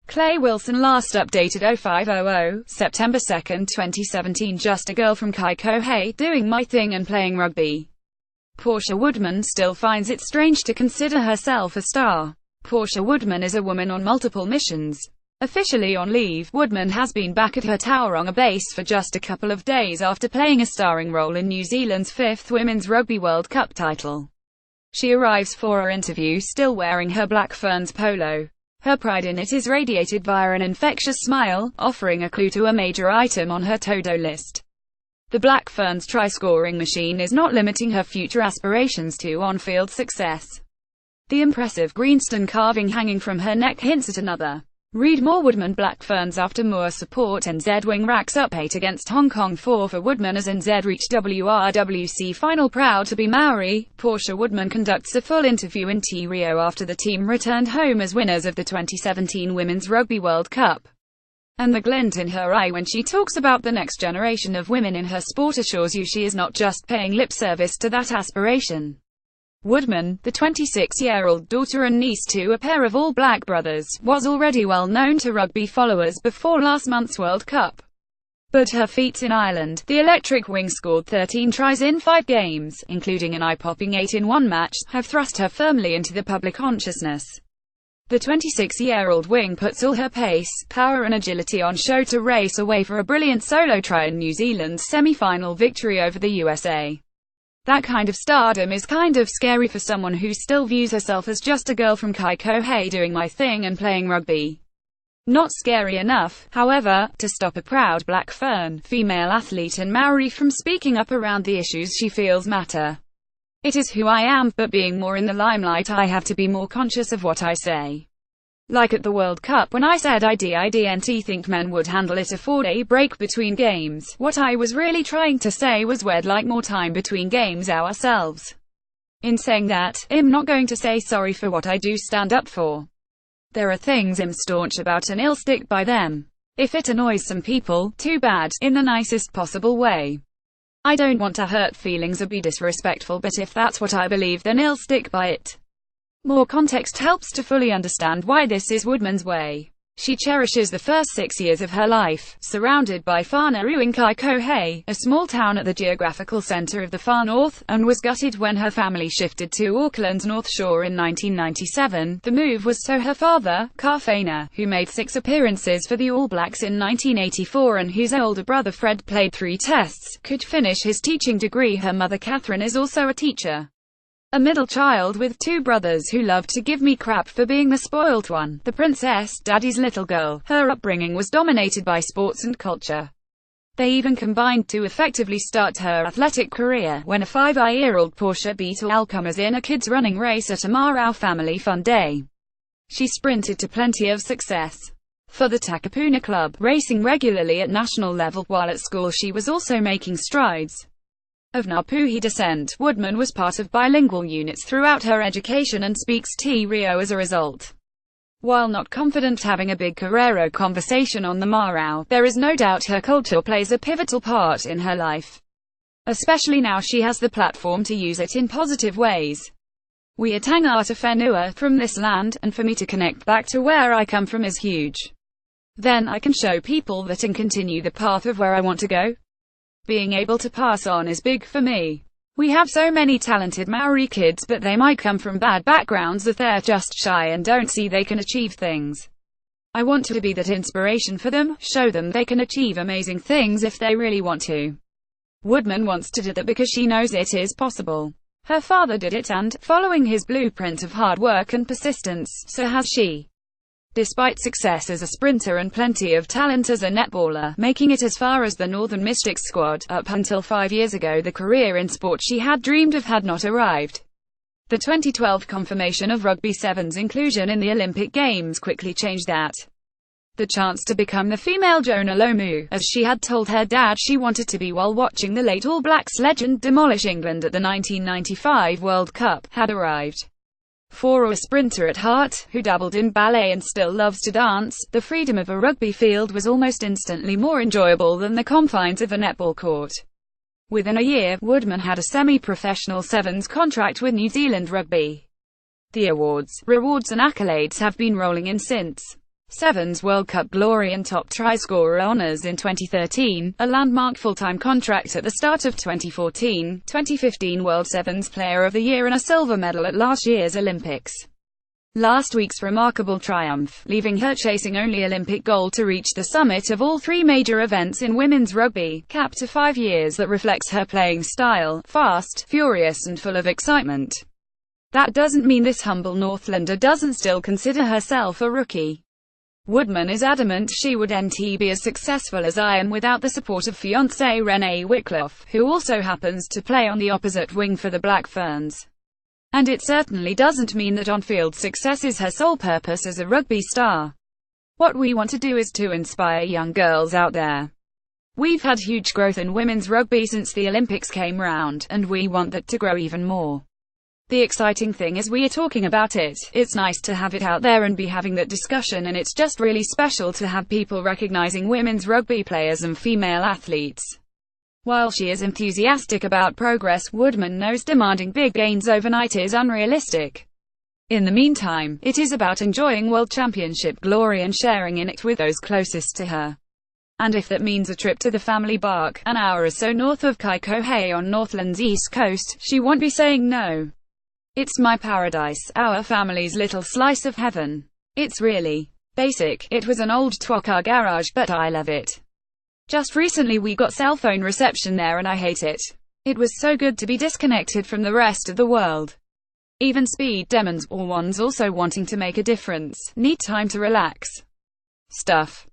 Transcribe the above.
Clay Wilson last updated 0500, September 2, 2017. Just a girl from Kaikohe, doing my thing and playing rugby. Portia Woodman still finds it strange to consider herself a star. Portia Woodman is a woman on multiple missions. Officially on leave, Woodman has been back at her Tauranga base for just a couple of days after playing a starring role in New Zealand's 5th Women's Rugby World Cup title. She arrives for her interview still wearing her black ferns polo. Her pride in it is radiated via an infectious smile, offering a clue to a major item on her to-do list. The black ferns try-scoring machine is not limiting her future aspirations to on-field success. The impressive greenstone carving hanging from her neck hints at another. Read more. Woodman Black Ferns after Moore support. NZ wing racks up 8 against Hong Kong 4 for Woodman as NZ reach WRWC final. Proud to be Maori, Portia Woodman conducts a full interview in Rio after the team returned home as winners of the 2017 Women's Rugby World Cup. And the glint in her eye when she talks about the next generation of women in her sport assures you she is not just paying lip service to that aspiration. Woodman, the 26-year-old daughter and niece to a pair of all-black brothers, was already well known to rugby followers before last month's World Cup. But her feats in Ireland, the electric wing scored 13 tries in 5 games, including an eye-popping 8 in one match, have thrust her firmly into the public consciousness. The 26-year-old wing puts all her pace, power and agility on show to race away for a brilliant solo try in New Zealand's semi-final victory over the USA. That kind of stardom is kind of scary for someone who still views herself as just a girl from Kaikohe doing my thing and playing rugby. Not scary enough, however, to stop a proud black fern, female athlete and Maori from speaking up around the issues she feels matter. It is who I am, but being more in the limelight I have to be more conscious of what I say. Like at the World Cup when I said I didn't think men would handle it a 4-day break between games. What I was really trying to say was we'd like more time between games ourselves. In saying that, I'm not going to say sorry for what I do stand up for. There are things I'm staunch about and I'll stick by them. If it annoys some people, too bad, in the nicest possible way. I don't want to hurt feelings or be disrespectful, but if that's what I believe then I'll stick by it. More context helps to fully understand why this is Woodman's way. She cherishes the first 6 years of her life, surrounded by whānau in Kaikohe, a small town at the geographical centre of the far north, and was gutted when her family shifted to Auckland's North Shore in 1997. The move was so her father, Kawhaina, who made 6 appearances for the All Blacks in 1984 and whose older brother Fred played 3 tests, could finish his teaching degree. Her mother Catherine is also a teacher. A middle child with 2 brothers who loved to give me crap for being the spoilt one, the princess, daddy's little girl. Her upbringing was dominated by sports and culture. They even combined to effectively start her athletic career, when a 5-year-old Portia beat all comers in a kids running race at a Marau family fun day. She sprinted to plenty of success for the Takapuna Club, racing regularly at national level. While at school she was also making strides. Of Ngapuhi descent, Woodman was part of bilingual units throughout her education and speaks Te Reo as a result. While not confident having a big Carrero conversation on the Marau, there is no doubt her culture plays a pivotal part in her life. Especially now she has the platform to use it in positive ways. We are tangata whenua, from this land, and for me to connect back to where I come from is huge. Then I can show people that and continue the path of where I want to go. Being able to pass on is big for me. We have so many talented Maori kids, but they might come from bad backgrounds that they're just shy and don't see they can achieve things. I want to be that inspiration for them, show them they can achieve amazing things if they really want to. Woodman wants to do that because she knows it is possible. Her father did it and, following his blueprint of hard work and persistence, so has she. Despite success as a sprinter and plenty of talent as a netballer, making it as far as the Northern Mystics squad, up until 5 years ago the career in sport she had dreamed of had not arrived. The 2012 confirmation of Rugby 7's inclusion in the Olympic Games quickly changed that. The chance to become the female Jonah Lomu, as she had told her dad she wanted to be while watching the late All Blacks legend demolish England at the 1995 World Cup, had arrived. For a sprinter at heart, who dabbled in ballet and still loves to dance, the freedom of a rugby field was almost instantly more enjoyable than the confines of a netball court. Within a year, Woodman had a semi-professional Sevens contract with New Zealand Rugby. The awards, rewards and accolades have been rolling in since. Sevens World Cup glory and top try scorer honors in 2013, a landmark full-time contract at the start of 2014, 2015 World Sevens Player of the Year and a silver medal at last year's Olympics. Last week's remarkable triumph, leaving her chasing only Olympic gold to reach the summit of all three major events in women's rugby, capped to 5 years that reflects her playing style, fast, furious and full of excitement. That doesn't mean this humble Northlander doesn't still consider herself a rookie. Woodman is adamant she wouldn't be as successful as Ian without the support of fiancée Renee Wickloff, who also happens to play on the opposite wing for the Black Ferns. And it certainly doesn't mean that on-field success is her sole purpose as a rugby star. What we want to do is to inspire young girls out there. We've had huge growth in women's rugby since the Olympics came round, and we want that to grow even more. The exciting thing is we are talking about it, it's nice to have it out there and be having that discussion, and it's just really special to have people recognizing women's rugby players and female athletes. While she is enthusiastic about progress, Woodman knows demanding big gains overnight is unrealistic. In the meantime, it is about enjoying World Championship glory and sharing in it with those closest to her. And if that means a trip to the family bark, an hour or so north of Kaikohe on Northland's east coast, she won't be saying no. It's my paradise, our family's little slice of heaven. It's really basic. It was an old twok garage, but I love it. Just recently we got cell phone reception there and I hate it. It was so good to be disconnected from the rest of the world. Even speed demons, or ones also wanting to make a difference, need time to relax. Stuff.